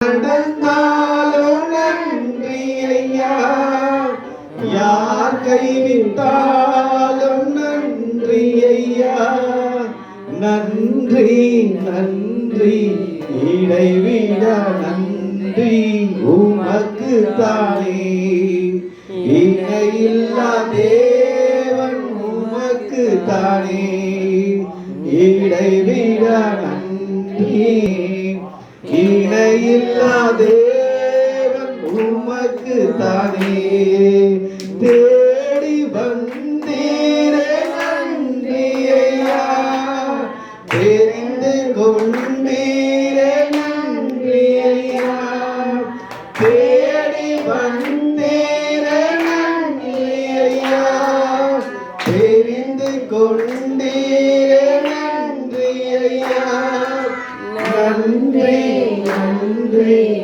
நடந்தாலும் நன்றி ஐயா, யார் கைவிட்டாலும் நன்றி ஐயா. நன்றி நன்றி இடைவிட நன்றி உமக்கு தானே. இணையில்லா தேவன் உமக்கு தானே. இடைவிட நன்றி இணையில்லா தேவன் உமக்கு தானே. தேடி வந்தீரே நன்றி ஐயா, தெரிந்து கொண்டீரே நன்றி ஐயா. தேடி வந்தீரே நன்றி ஐயா, தெரிந்து கொண்டீரே நன்றி ஐயா. நன்றி நன்றி.